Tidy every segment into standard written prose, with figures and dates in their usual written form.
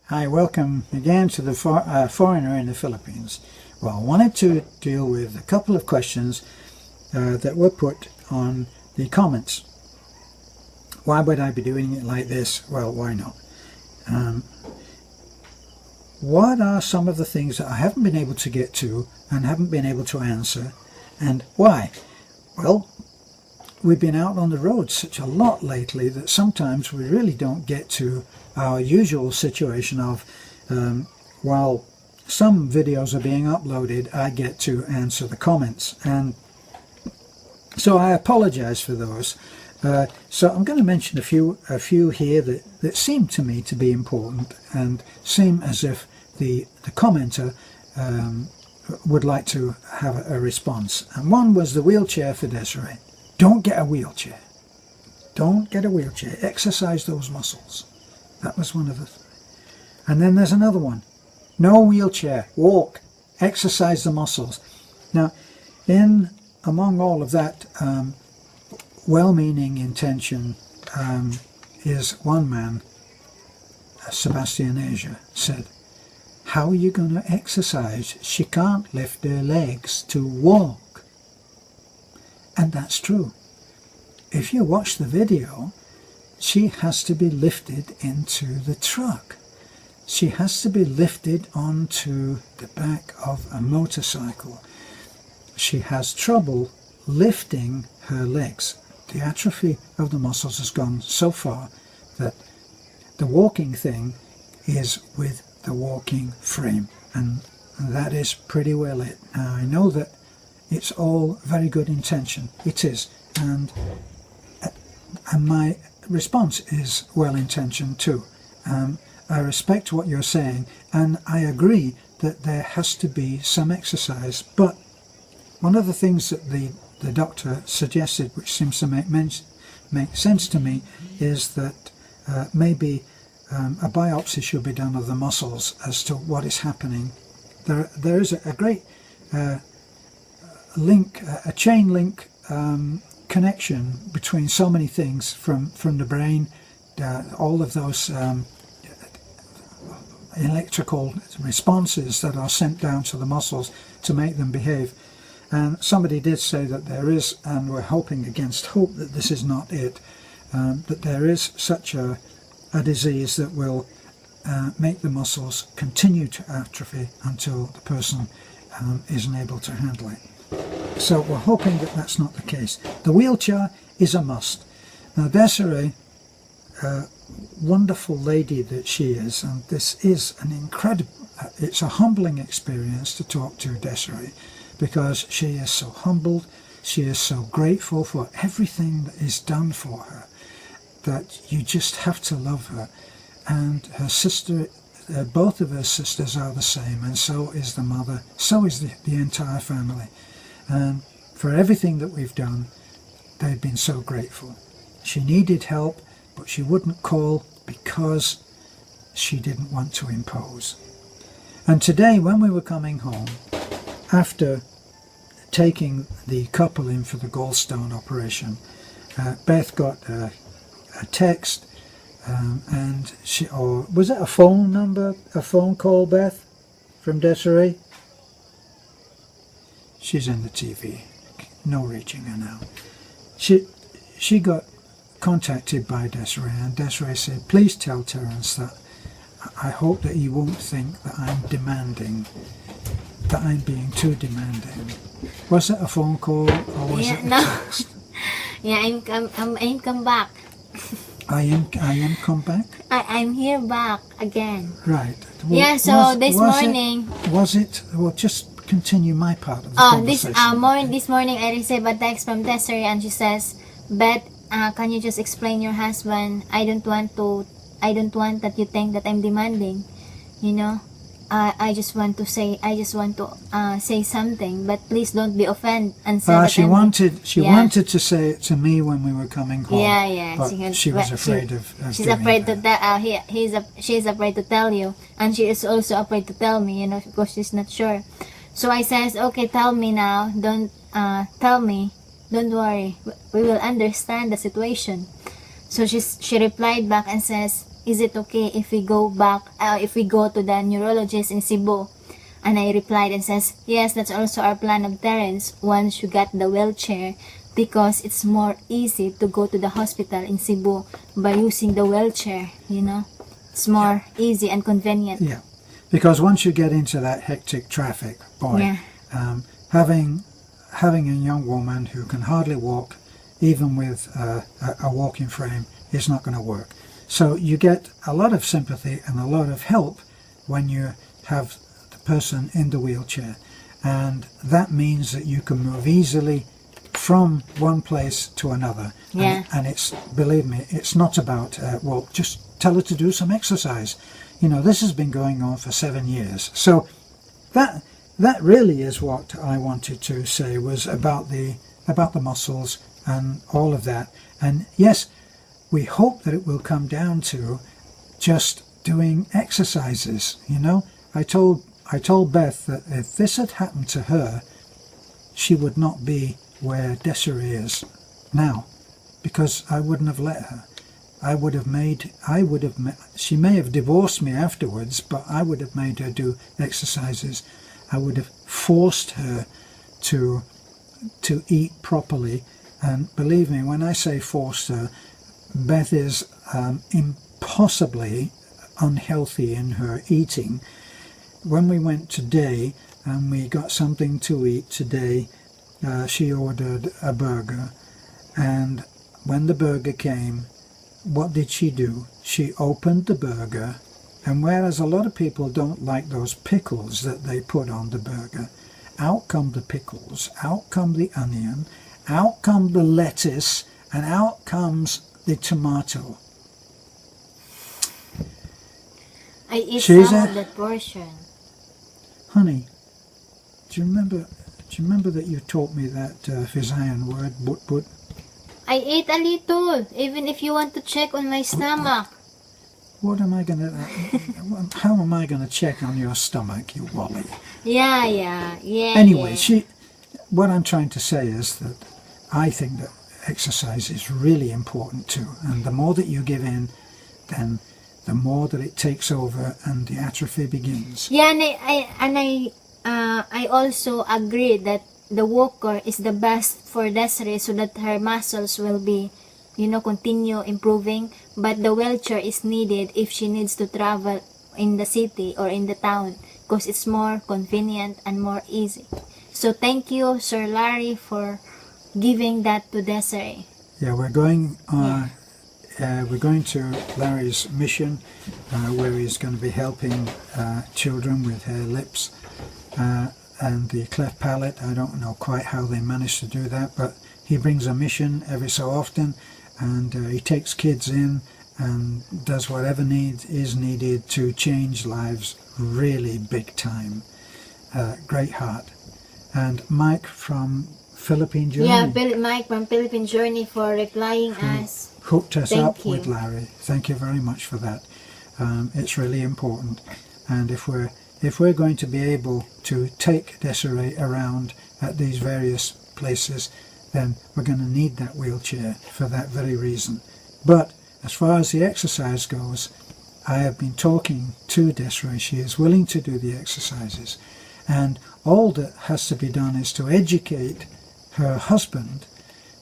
Hi, welcome again to the Foreigner in the Philippines. Well, I wanted to deal with a couple of questions that were put on the comments. Why would I be doing it like this? Well, why not? What are some of the things that I haven't been able to get to and haven't been able to answer, and why? Well, we've been out on the road such a lot lately that sometimes we really don't get to our usual situation of while some videos are being uploaded, I get to answer the comments, and so I apologize for those. So I'm going to mention a few here that seem to me to be important and seem as if the commenter would like to have a response. And one was the wheelchair for Desiree. Don't get a wheelchair. Don't get a wheelchair. Exercise those muscles. That was one of the three. And then there's another one. No wheelchair. Walk. Exercise the muscles. Now, among all of that well-meaning intention is one man, Sebastian Asia, said, "How are you going to exercise? She can't lift her legs to walk." And that's true. If you watch the video, she has to be lifted into the truck. She has to be lifted onto the back of a motorcycle. She has trouble lifting her legs. The atrophy of the muscles has gone so far that the walking thing is with the walking frame, and that is pretty well it. Now, I know that it's all very good intention. It is, and my response is well-intentioned too. I respect what you're saying, and I agree that there has to be some exercise, but one of the things that the doctor suggested, which seems to make sense to me, is that maybe a biopsy should be done of the muscles as to what is happening. There is a great link, a chain link connection between so many things from the brain, all of those electrical responses that are sent down to the muscles to make them behave. And somebody did say that there is, and we're hoping against hope that this is not it, that there is such a disease that will make the muscles continue to atrophy until the person isn't able to handle it. So we're hoping that that's not the case. The wheelchair is a must. Now Desiree, wonderful lady that she is, and this is an incredible, it's a humbling experience to talk to Desiree, because she is so humbled, she is so grateful for everything that is done for her, that you just have to love her. And her sister, both of her sisters are the same, and so is the mother, so is the entire family. And for everything that we've done, they've been so grateful. She needed help, but she wouldn't call because she didn't want to impose. And today, when we were coming home, after taking the couple in for the gallstone operation, Beth got a text, and or was it a phone number, a phone call, Beth, from Desiree? She's in the TV, no reaching her now. She got contacted by Desiree, and Desiree said, "Please tell Terence that I hope that he won't think that I'm demanding, that I'm being too demanding." Was it a phone call or was it a text? Yeah, I'm come back. I am come back? I'm here back again. Right. Well, yeah, so this morning... Was it... Well, just continue my part of the conversation. This morning I received a text from Desiree, and she says, "Beth, can you just explain your husband? I don't want that you think that I'm demanding. You know, I just want to say something, but please don't be offended." And she wanted to say it to me when we were coming home. Yeah. But she was afraid of she's doing afraid that. she's afraid to tell you, and she is also afraid to tell me. You know, because she's not sure. So I says, "Okay, tell me now. Don't tell me. Don't worry. We will understand the situation." So she replied back and says, is it okay if we go back, if we go to the neurologist in Cebu? And I replied and says, yes, that's also our plan of Terence once you get the wheelchair, because it's more easy to go to the hospital in Cebu by using the wheelchair, you know. It's more easy and convenient. Yeah, because once you get into that hectic traffic, boy, having a young woman who can hardly walk, even with a walking frame, is not going to work. So you get a lot of sympathy and a lot of help when you have the person in the wheelchair, and that means that you can move easily from one place to another. Yeah. And it's, believe me, it's not about, well, just tell her to do some exercise. You know, this has been going on for 7 years. So that really is what I wanted to say, was about the muscles and all of that. And yes, we hope that it will come down to just doing exercises. You know, I told Beth that if this had happened to her, she would not be where Desiree is now, because I wouldn't have let her. She may have divorced me afterwards, but I would have made her do exercises. I would have forced her to eat properly. And believe me, when I say forced her, Beth is impossibly unhealthy in her eating. When we went today and we got something to eat today, she ordered a burger, and when the burger came, what did she do? She opened the burger, and whereas a lot of people don't like those pickles that they put on the burger, out come the pickles, out come the onion, out come the lettuce, and out comes the tomato. I eat some of that portion. Honey, do you remember that you taught me that Visayan word, but? I ate a little, even if you want to check on my stomach. What am I gonna? How am I gonna check on your stomach, you wally? Yeah. Anyway, what I'm trying to say is that I think that exercise is really important too, and the more that you give in, then the more that it takes over and the atrophy begins. Yeah, and I also agree that the walker is the best for Desiree, so that her muscles will be, you know, continue improving. But the wheelchair is needed if she needs to travel in the city or in the town, because it's more convenient and more easy. So thank you, Sir Larry, for giving that to Desiree. Yeah, we're going to Larry's mission, where he's going to be helping children with hair lips and the cleft palate. I don't know quite how they manage to do that, but he brings a mission every so often, and he takes kids in and does whatever is needed to change lives really big time. Great heart. And Mike from Philippine Journey. Yeah, Mike from Philippine Journey for replying us. Hooked us up with Larry. Thank you very much for that. It's really important. And if we're going to be able to take Desiree around at these various places, then we're going to need that wheelchair for that very reason. But as far as the exercise goes, I have been talking to Desiree. She is willing to do the exercises. And all that has to be done is to educate her husband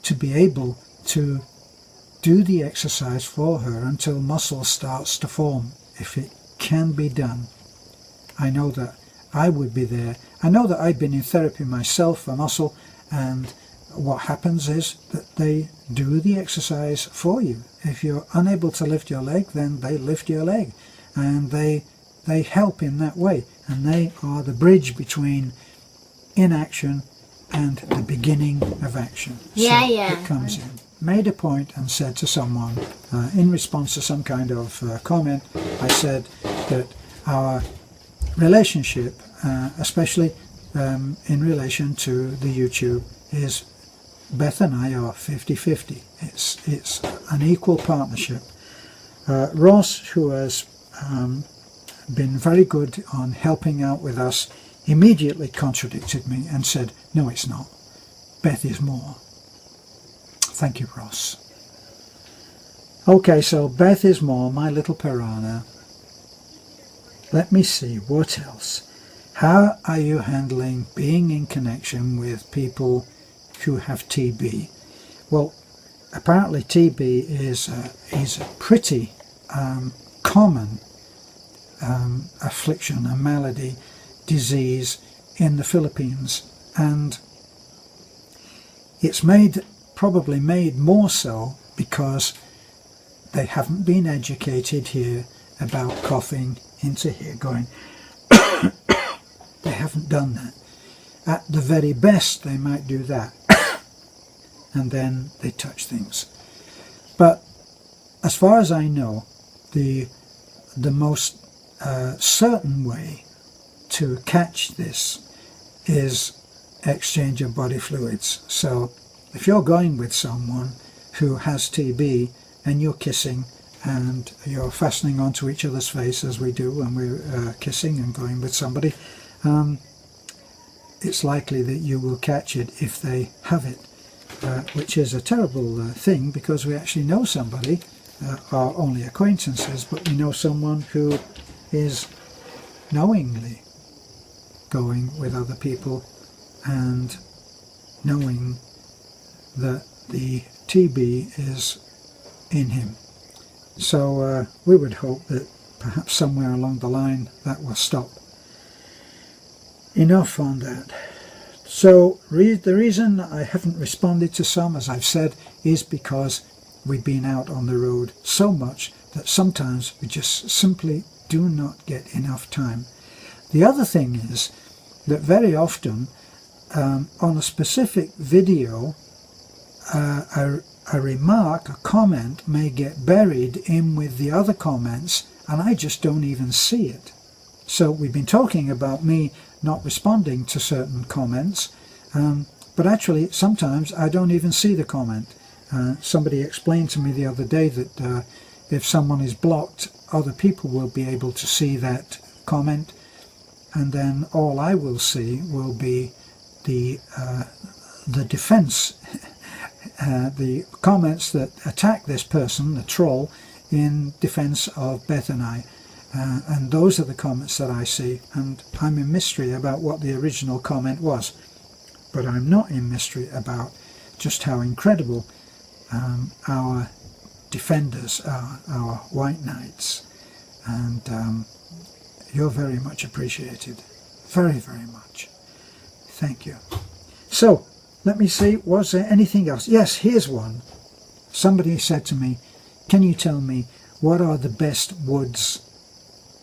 to be able to do the exercise for her until muscle starts to form. If it can be done, I know that I would be there. I know that I've been in therapy myself for muscle, and what happens is that they do the exercise for you. If you're unable to lift your leg, then they lift your leg, and they help in that way, and they are the bridge between inaction and the beginning of action. It comes in. Made a point and said to someone, in response to some kind of comment, I said that our relationship, especially in relation to the YouTube, is Beth and I are 50-50. It's an equal partnership. Ross, who has been very good on helping out with us, immediately contradicted me and said, no, it's not. Beth is more. Thank you, Ross. Okay, so Beth is more my little piranha. Let me see, what else? How are you handling being in connection with people who have TB? Well, apparently TB is a pretty common affliction, a malady, disease in the Philippines, and it's probably made more so because they haven't been educated here about coughing into here, going. They haven't done that. At the very best, they might do that, and then they touch things. But as far as I know, the most certain way to catch this is exchange of body fluids. So if you're going with someone who has TB and you're kissing and you're fastening onto each other's face, as we do when we're kissing and going with somebody, it's likely that you will catch it if they have it, which is a terrible thing, because we actually know somebody, are only acquaintances, but we know someone who is knowingly going with other people and knowing that the TB is in him. So we would hope that perhaps somewhere along the line that will stop. Enough on that. So the reason I haven't responded to some, as I've said, is because we've been out on the road so much that sometimes we just simply do not get enough time. The other thing is that very often on a specific video, a remark, a comment may get buried in with the other comments, and I just don't even see it. So we've been talking about me not responding to certain comments, but actually sometimes I don't even see the comment. Somebody explained to me the other day that if someone is blocked, other people will be able to see that comment, and then all I will see will be the defense, the comments that attack this person, the troll, in defense of Beth and I. And those are the comments that I see, and I'm in mystery about what the original comment was. But I'm not in mystery about just how incredible our defenders are, our white knights. And you're very much appreciated. Very, very much. Thank you. So, let me see, was there anything else? Yes, here's one. Somebody said to me, can you tell me what are the best woods,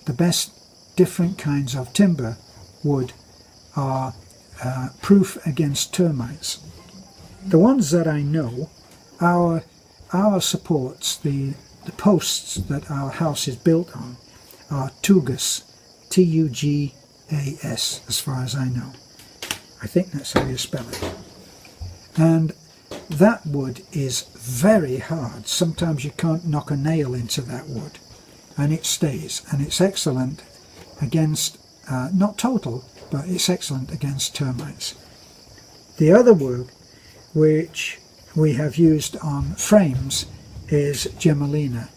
the best different kinds of timber wood are proof against termites? The ones that I know, our supports, the posts that our house is built on, are tugas, Tugas, as far as I know. I think that's how you spell it. And that wood is very hard. Sometimes you can't knock a nail into that wood, and it stays. And it's excellent against, not total, but it's excellent against termites. The other wood which we have used on frames is Gemelina.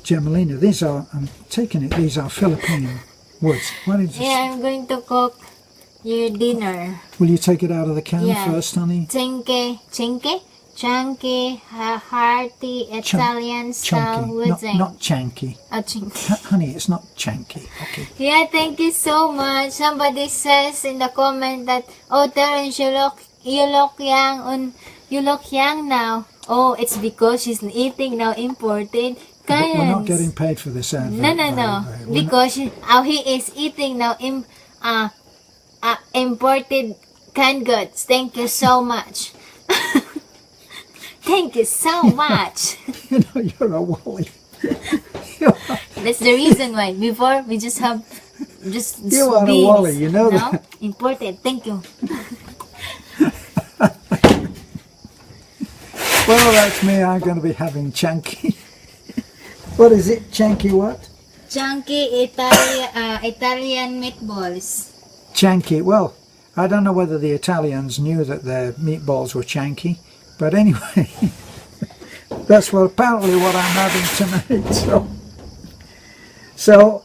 Gemelina, these are, I'm taking it, these are Philippine woods. What is this? Yeah, I'm going to cook your dinner. Will you take it out of the can Yeah. first, honey? Chunky, hearty Italian style Chunky, woodsing. not chanky. Chunky. Honey, it's not chanky. Okay. Yeah, thank you so much. Somebody says in the comment that, oh, Terence, you look young now. Oh, it's because she's eating now imported. But we're not getting paid for this advert. No. Because he is eating now imported canned goods. Thank you so much. Thank you so much. You know, you're a wally. That's the reason why. Before, we just have just You are a beans. wally, you know Now, that. imported. Thank you. Well, that's me. I'm going to be having chanky. What is it? Chanky what? Chunky Italian meatballs. Chanky. Well, I don't know whether the Italians knew that their meatballs were chanky, but anyway, That's apparently what I'm having tonight. So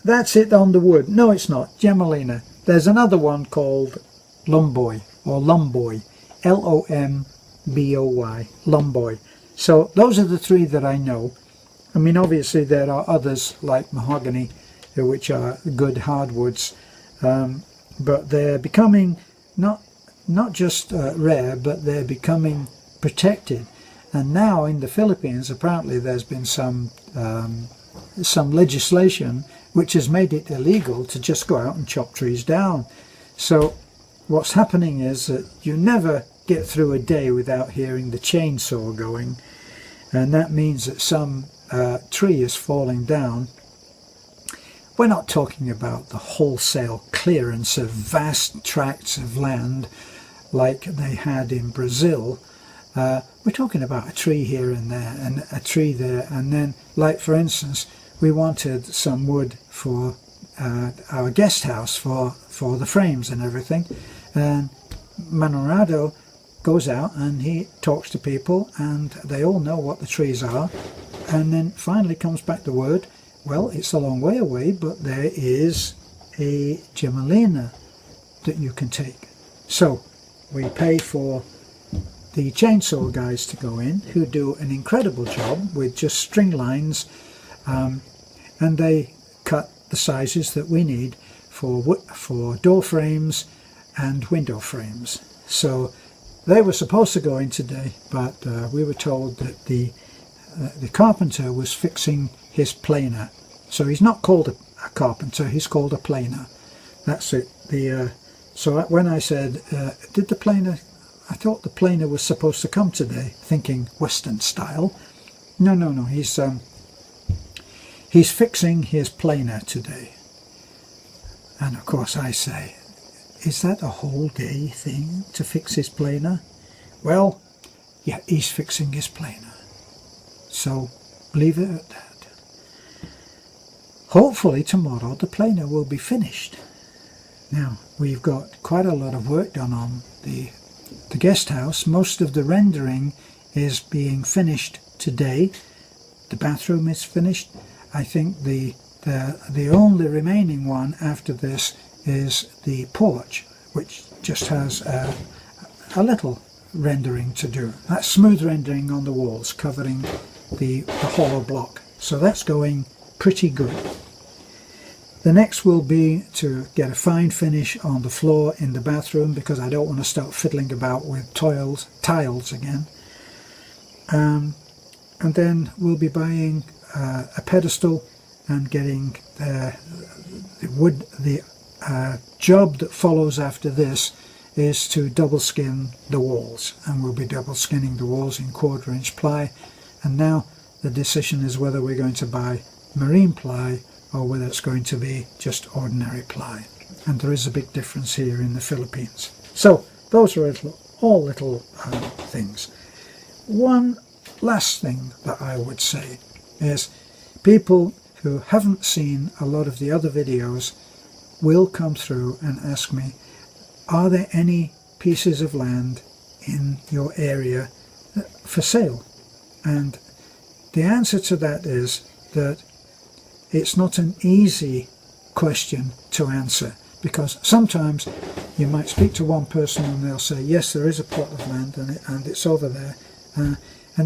that's it on the wood. No, it's not. Gemelina. There's another one called Lomboy or Lomboy. Lomboy. Lomboy. So those are the three that I know. I mean, obviously there are others like mahogany, which are good hardwoods, but they're becoming not just rare, but they're becoming protected. And now in the Philippines, apparently there's been some legislation which has made it illegal to just go out and chop trees down. So what's happening is that you never get through a day without hearing the chainsaw going, and that means that some tree is falling down. We're not talking about the wholesale clearance of vast tracts of land like they had in Brazil. We're talking about a tree here and there and a tree there, and then, like for instance, we wanted some wood for our guest house for the frames and everything, and Manorado goes out and he talks to people and they all know what the trees are, and then finally comes back the word, well, it's a long way away, but there is a Gemelina that you can take. So we pay for the chainsaw guys to go in, who do an incredible job with just string lines, and they cut the sizes that we need for door frames and window frames. So they were supposed to go in today, but we were told that the carpenter was fixing his planer. So he's not called a carpenter, he's called a planer. That's it. So when I said, did the planer, I thought the planer was supposed to come today, thinking Western style. No, he's fixing his planer today. And of course I say, is that a whole day thing to fix his planer? Well, yeah, he's fixing his planer. So leave it at that. Hopefully tomorrow the planer will be finished. Now, we've got quite a lot of work done on the guest house. Most of the rendering is being finished today. The bathroom is finished. I think the only remaining one after this is the porch, which just has a little rendering to do. That's smooth rendering on the walls covering the hollow block. So that's going pretty good. The next will be to get a fine finish on the floor in the bathroom, because I don't want to start fiddling about with tiles again. And then we'll be buying a pedestal and getting the job that follows after this is to double skin the walls, and we'll be double skinning the walls in 1/4 inch ply. And now the decision is whether we're going to buy marine ply or whether it's going to be just ordinary ply. And there is a big difference here in the Philippines. So those are all little things. One last thing that I would say is people who haven't seen a lot of the other videos will come through and ask me, are there any pieces of land in your area for sale? And the answer to that is that it's not an easy question to answer, because sometimes you might speak to one person and they'll say, yes, there is a plot of land and it's over there, and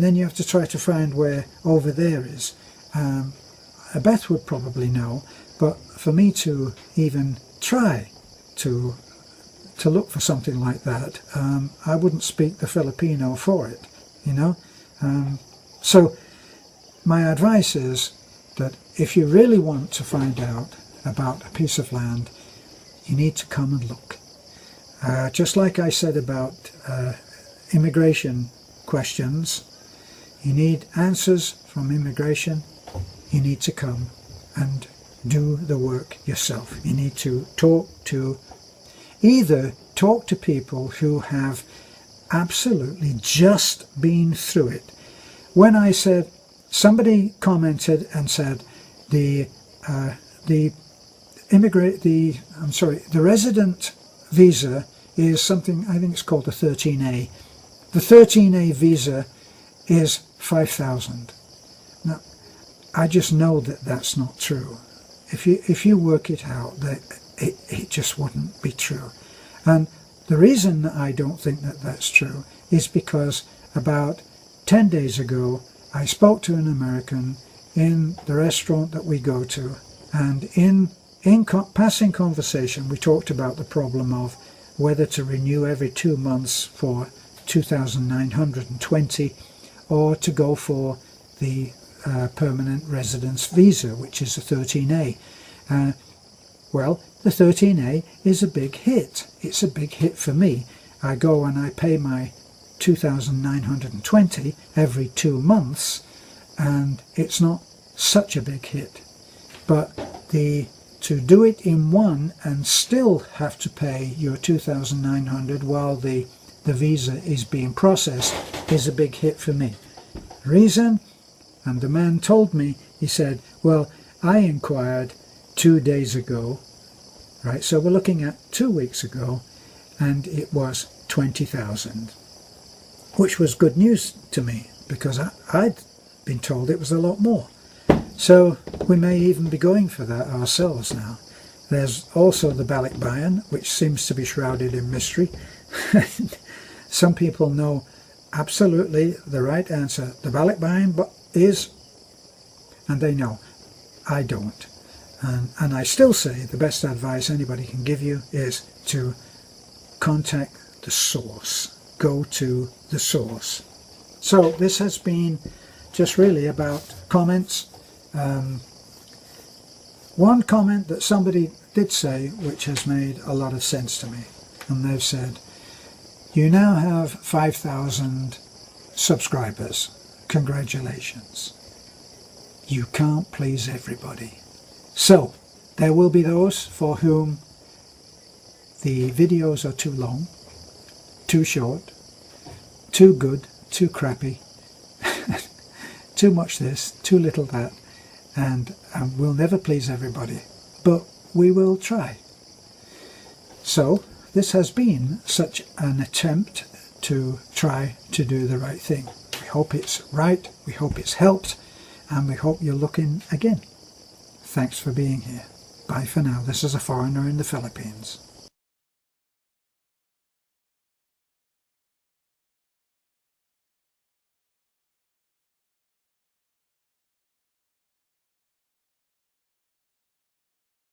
then you have to try to find where over there is. Beth would probably know, but for me to even try to look for something like that, I wouldn't speak the Filipino for it, you know. So my advice is that if you really want to find out about a piece of land, you need to come and look. Just like I said about immigration questions, you need answers from immigration. You need to come and do the work yourself. You need to talk to people who have absolutely just been through it. When I said, somebody commented and said the resident visa is something, I think it's called the 13A. The 13A visa is 5,000. Now, I just know that that's not true. If you work it out, that it just wouldn't be true. And the reason that I don't think that that's true is because about 10 days ago, I spoke to an American in the restaurant that we go to, and in passing conversation, we talked about the problem of whether to renew every 2 months for 2,920 or to go for the permanent residence visa, which is a 13A. Well, the 13A is a big hit. It's a big hit for me. I go and I pay my 2,920 every 2 months, and it's not such a big hit. But to do it in one and still have to pay your 2,900 while the visa is being processed is a big hit for me. Reason? And the man told me, he said, well, I inquired 2 days ago, right, so we're looking at 2 weeks ago, and it was 20,000, which was good news to me because I'd been told it was a lot more. So we may even be going for that ourselves now. There's also the Balikbayan, which seems to be shrouded in mystery. Some people know absolutely the right answer. The Balikbayan is, and they know. I don't. And I still say the best advice anybody can give you is to contact the source. Go to the source. So this has been just really about comments. One comment that somebody did say, which has made a lot of sense to me, and they've said, you now have 5,000 subscribers. Congratulations. You can't please everybody. So there will be those for whom the videos are too long, too short, too good, too crappy, too much this, too little that, and we'll never please everybody, but we will try. So this has been such an attempt to try to do the right thing. We hope it's right, we hope it's helped, and we hope you'll look in again. Thanks for being here. Bye for now. This is a foreigner in the Philippines.